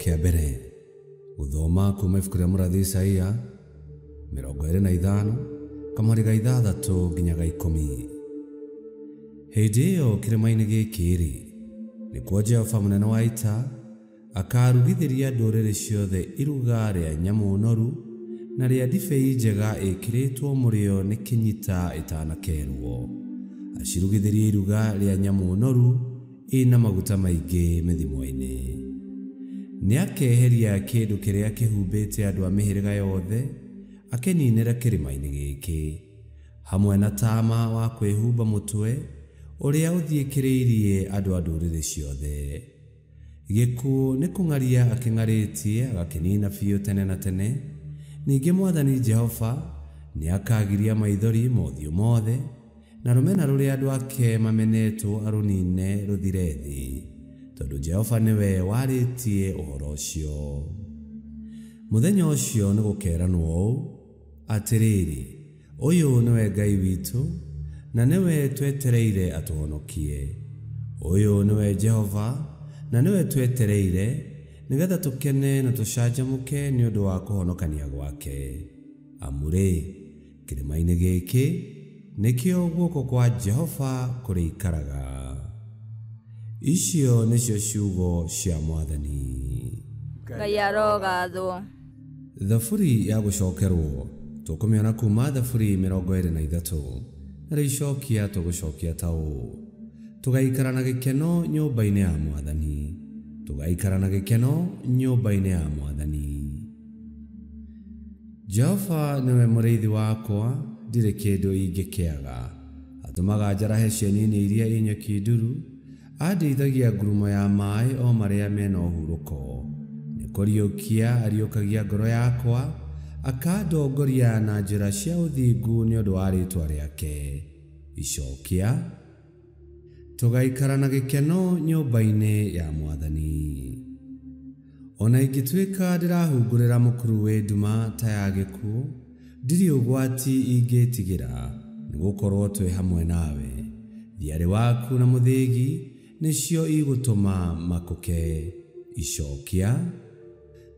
kia mbere guthoma kuma ibuku ria murathi Isaia 25 kamweri ga 6 nginya ga 10. Hindi iyo kirima-ini gikiri nikuo Jehova munene wa ita akarugithiria nduriri ciothe iruga ria nyamu noru na ria ndibei njega ikiritwo murio ni kinyita itanakerwo. Acirugithirie iruga ria nyamu noru ina maguta maingi mithimo-ini. Niakeheria kindu kiria kihumbite andu a mihiriga yothe akeninira kirima-ini giki hamwe na tama wa kwihumba mutwe uria uthiikiriirie andu a nduriri ciothe. Gikuo ni kung'aria aking'aritie agakinina biu tene na tene. Ningi Mwathani Jehova niakagiria maithori mothiũ mothe na rumena ruria andu ake mamenetwo arunine ruthire thi, tondu Jehova niwe waritie uhoro ucio. Muthenya ucio ni gukeranwo ũũ atiriri, uyu niwe Ngai witu na niwe twetereire atuhonokie. Uyu niwe Jehova na niwe twetereire nigetha tukene na tucanjamuke ni undu wa kuhonokania gwake. Amuri kirima-ini giki nikio guoko kwa Jehova kurikaraga. Icio nicio ciugo cia Mwathani. Ngai arogathwo. Thaburi ya gucokerwo tukumiona kuma thaburi 23 na ricokia tugucokia ta ũũ: tugaikara na gikeno nyumba-ini ya Mwathani, tugaikara na gikeno nyumba-ini ya Mwathani. Jehova niwe muriithi wakwa, ndire kindu ingikiaga. Atumaga njarahe cieni-ini iria inyoki nduru, andeithagia ngurumo ya maĩ o maria mena ũhurũko. Nikuriukia ariukagia ngoro yakwa, akandongoria na njĩra cia ũthingu nĩ ũndũ wa rĩĩtwa rĩake. Icokia: tugaikara na gikeno nyumba-ini ya Mwathani. Ona ingĩtuĩka ndirahungurĩra mũkuru wĩ nduma ta ya gĩkuũ, ndirĩ ũgwati ingĩtigĩra, nĩgũkorwo twĩ hamwe nawe. Thiarĩ waku na mũthĩgi nĩcio igũtũma makũke. Icokia: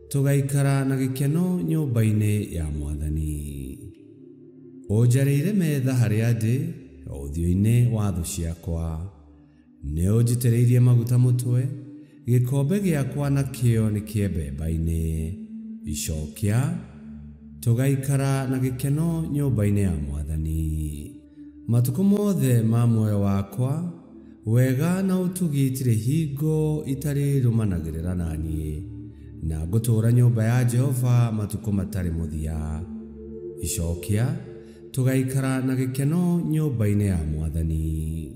tugaikara na gikeno nyumba-ini ya Mwathani. Ũnjarĩire metha harĩa ndĩ, o ũthiũ-inĩ wa thũ ciakwa. Nĩ ũnjitĩrĩirie maguta mũtwe, gikombe giakwa nakĩo nĩ kĩembemba-inĩ. Icokia: tugaikara na gikeno nyumba-ini ya Mwathani. Matuko mothe ma muoyo wakwa, wega na utugi itirĩ hingo itarĩ rũmanagĩrĩra na niĩ, na ngũtũũra nyũmba ya Jehova matuko matarĩ mũthia. Icokia: tugaikara na gikeno nyumba-ini ya Mwathani.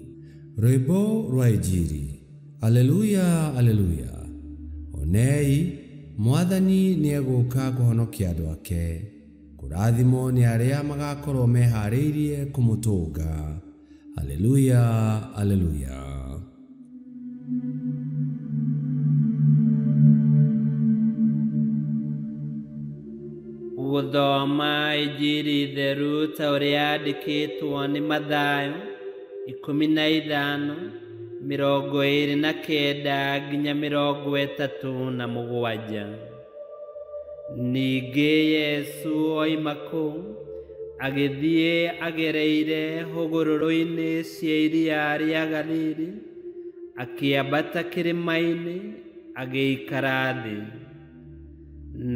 Rwĩmbo rwa Injili. Aleluya, aleluya. Onei, Mwathani nĩegũka kũhonokia andũ ake. Kũrathimwo nĩ arĩa magakorwo meharĩirie kũmũtũnga. Aleluya, aleluya. Gũthoma Injili theru ta ũrĩa yandĩkĩtwo nĩ Mathayo 15:29 nginya 37. Ningĩ Yesu oima kũu agĩthiĩ agereire hũgũrũrũ-inĩ cia iria rĩa Galili, akĩambata kĩrĩma-inĩ agĩikara thĩ.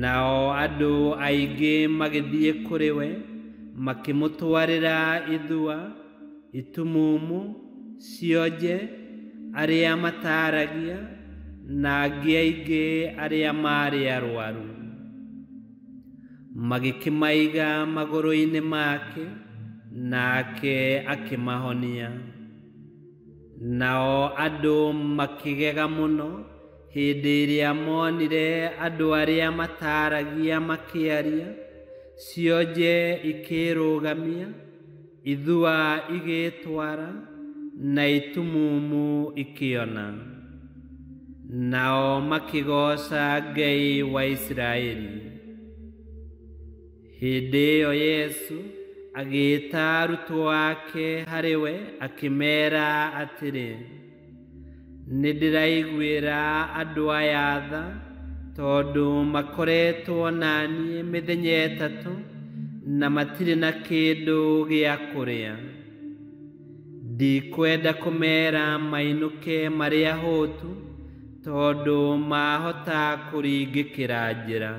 Nao andũ aingĩ magĩthiĩ kũrĩ we, makĩmũtwarĩra ithua, itumumu, cionje, arĩa mataaragia, na angĩ aingĩ arĩa maarĩ arwaru. Magĩkĩmaiga magũrũ-inĩ make, nake akĩmahonia. Nao andũ makĩgega mũno hĩndĩ ĩrĩa monire andũ arĩa mataaragia makĩaria, cionje ikĩrũgamia, ithua igĩtwara, na itumumu ikĩona. Nao makĩgooca Ngai wa Isiraeli. Hĩndĩ ĩyo Yesu agĩĩta arutwo ake harĩ we, akĩmeera atĩrĩ: nĩndĩraiguĩra andũ aya tha, tondu makoretwo naniĩ mĩthenya ĩtatũ na matirĩ na kĩndũ gĩa kũrĩa. Ndikwenda kũmera mainũke marĩa hũtu tondu mahota kũringĩkĩra njĩra.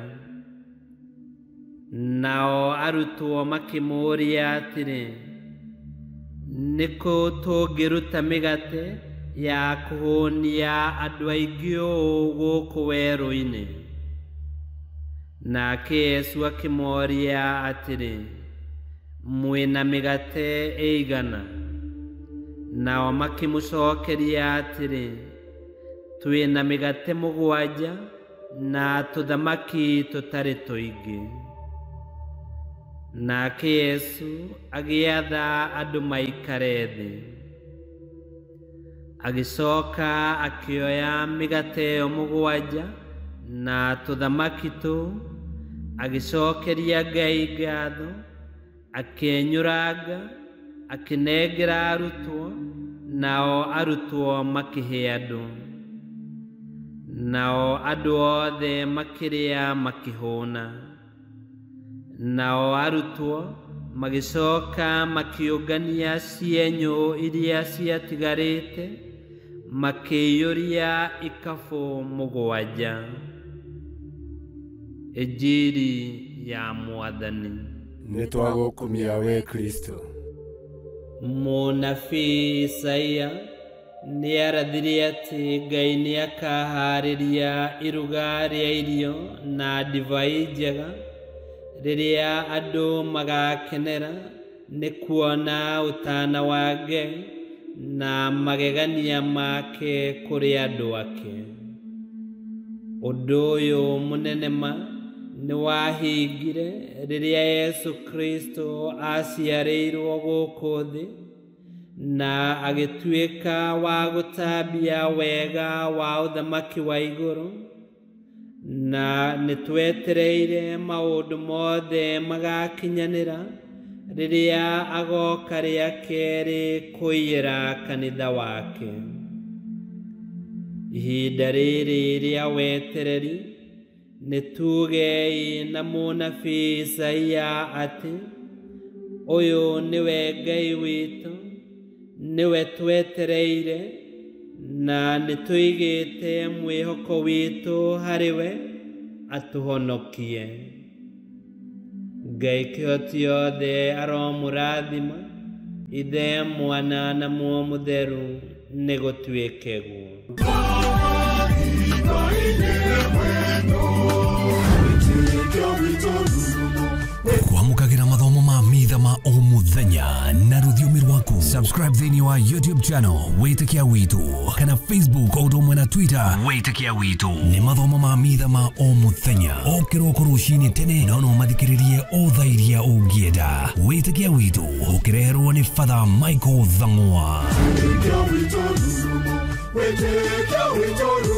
Nao arutwo makĩmũũria atĩrĩ, nĩkũ tũngĩruta mĩgate ya kũhũnia andũ aingĩ ũũ gũkũ werũ-inĩ? Nake Yesu akĩmoria atĩrĩ, mwĩna mĩgate ĩigana? Nao makĩmũcokeria atĩrĩ, twĩna mĩgate 7 na tũthamaki tũtarĩ tũingĩ. Nake Yesu agĩatha andũ maikare thĩ. Agĩcoka akĩoya mĩgate ĩyo 7 na tũthamaki tũu, agĩcokeria Ngai ngatho, akĩenyũranga, akĩnengera arutwo, nao arutwo makĩhe andũ. Nao andũ othe makĩrĩa makĩhũna. Nao arutwo magĩcoka makĩũngania cienyũ iria ciatigarĩte, makĩiyũria ikabũ 7. Injili ya Mwathani. Nĩtwagũkumia we Kristo. Mũnabii Isaia nĩarathirie atĩ Ngai nĩakaharĩria iruga rĩa irio na ndivai njega rĩrĩa andũ magakenera nĩ kuona ũtana wa Ngai na magegania make kũrĩ andũ ake. Ũndũ ũyũ mũnene ma nĩ wahingire rĩrĩa Yesu Kristo aciarĩirwo gũkũ thĩ na agĩtuĩka wa gũtambia wega wa ũthamaki wa igũrũ, na nĩtwetereire maũndũ mothe magakinyanĩra rĩrĩa agoka rĩa kerĩ kũiyĩra kanitha wake. Ihinda rĩrĩ rĩa wetereri nĩtugei na mũnabii Isaia atĩ ũyũ nĩwe Ngai witũ, nĩwe twetereire na nĩtũigĩte mwĩhoko witũ harĩ we atũhonokie. Ngai kĩhoti othe aromũrathima, Ithe, Mwana na Muoyo Mũtheru, nĩgũtuĩke guo. Kwamũkagĩra mathomo ma mitha ma o mũthenya na rũthiomi rwaku. Subscribe thĩinĩ wa YouTube channel Wĩtĩkia Witũ, kana Facebook o ũndũ ũmwe na Twitter Wĩtĩkia Witũ. Nĩ mathomo ma mitha ma o mũthenya, o kĩroko rũcinĩ tene, no mathikĩrĩrie o thaa iria ũngĩenda. Wĩtĩkia Witũ ũkĩreherwo nĩ Father Michael Thang'wa. Wĩtĩkia Witũ.